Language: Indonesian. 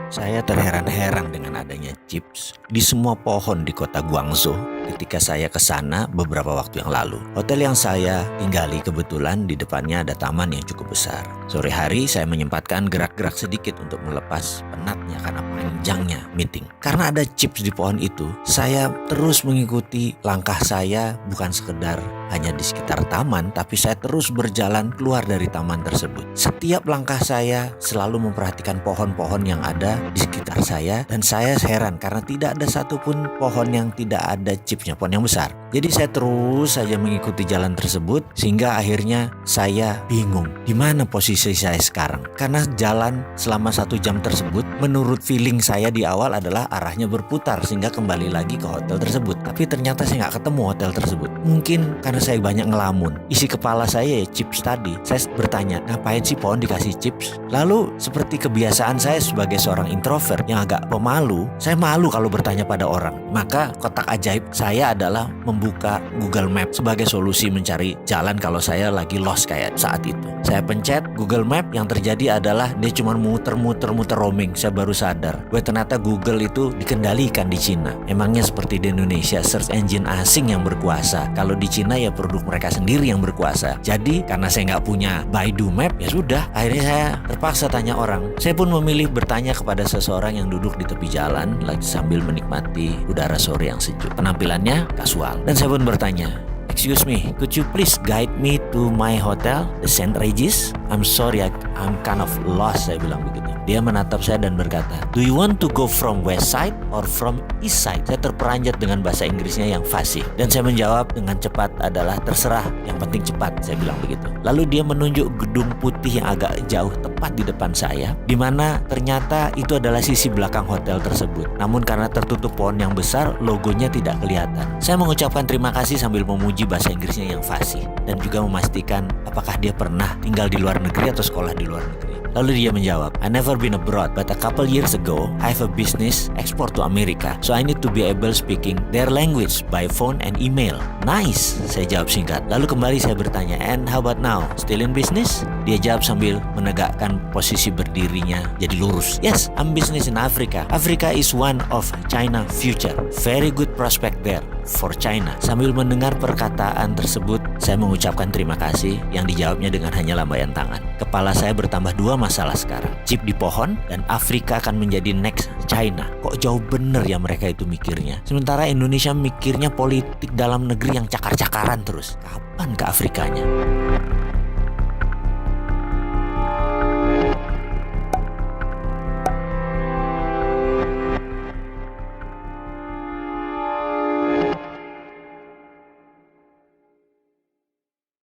Saya terheran-heran dengan adanya chips di semua pohon di kota Guangzhou ketika saya ke sana beberapa waktu yang lalu. Hotel yang saya tinggali kebetulan di depannya ada taman yang cukup besar. Sore hari saya menyempatkan gerak-gerak sedikit untuk melepas penatnya karena panjangnya meeting. Karena ada chips di pohon itu, saya terus mengikuti langkah saya bukan sekedar hanya di sekitar taman, tapi saya terus berjalan keluar dari taman tersebut. Setiap langkah saya selalu memperhatikan pohon-pohon yang ada di sekitar saya, dan saya heran karena tidak ada satupun pohon yang tidak ada chipsnya, pohon yang besar. Jadi saya terus saja mengikuti jalan tersebut sehingga akhirnya saya bingung di mana posisi saya sekarang. Karena jalan selama 1 jam tersebut menurut feeling saya di awal adalah arahnya berputar sehingga kembali lagi ke hotel tersebut. Tapi ternyata saya nggak ketemu hotel tersebut. Mungkin karena saya banyak ngelamun. Isi kepala saya ya chips tadi. Saya bertanya, ngapain sih pohon dikasih chips? Lalu seperti kebiasaan saya sebagai seorang introvert yang agak pemalu, saya malu kalau bertanya pada orang. Maka kotak ajaib saya adalah membuka Google Map sebagai solusi mencari jalan kalau saya lagi lost kayak saat itu. Saya pencet Google Map, yang terjadi adalah dia cuma muter-muter roaming. Saya baru sadar bahwa ternyata Google itu dikendalikan di Cina. Emangnya seperti di Indonesia search engine asing yang berkuasa. Kalau di Cina ya produk mereka sendiri yang berkuasa. Jadi karena saya nggak punya Baidu Map, ya sudah, akhirnya saya terpaksa tanya orang. Saya pun memilih bertanya kepada seseorang yang duduk di tepi jalan lagi sambil menikmati udara sore yang sejuk. Penampilannya kasual, dan saya pun bertanya, "Excuse me, could you please guide me to my hotel, the St. Regis? I'm sorry, I'm kind of lost," saya bilang begitu. Dia menatap saya dan berkata, "Do you want to go from west side or from east side?" Saya terperanjat dengan bahasa Inggrisnya yang fasih, dan saya menjawab dengan cepat adalah, "Terserah, yang penting cepat," saya bilang begitu. Lalu dia menunjuk gedung putih yang agak jauh tepat di depan saya, di mana ternyata itu adalah sisi belakang hotel tersebut. Namun karena tertutup pohon yang besar, logonya tidak kelihatan. Saya mengucapkan terima kasih sambil memuji bahasa Inggrisnya yang fasih dan juga memastikan apakah dia pernah tinggal di luar negeri atau sekolah di luar negeri. Lalu dia menjawab, "I never been abroad, but a couple years ago, I have a business export to America. So I need to be able speaking their language by phone and email." "Nice," saya jawab singkat. Lalu kembali saya bertanya, "And how about now? Still in business?" Dia jawab sambil menegakkan posisi berdirinya jadi lurus. "Yes, I'm business in Africa. Africa is one of China future. Very good prospect there for China." Sambil mendengar perkataan tersebut, saya mengucapkan terima kasih yang dijawabnya dengan hanya lambaian tangan. Kepala saya bertambah 2 masalah sekarang. Chip di pohon dan Afrika akan menjadi next China. Kok jauh bener ya mereka itu mikirnya. Sementara Indonesia mikirnya politik dalam negeri yang cakar-cakaran terus. Kapan ke Afrikanya?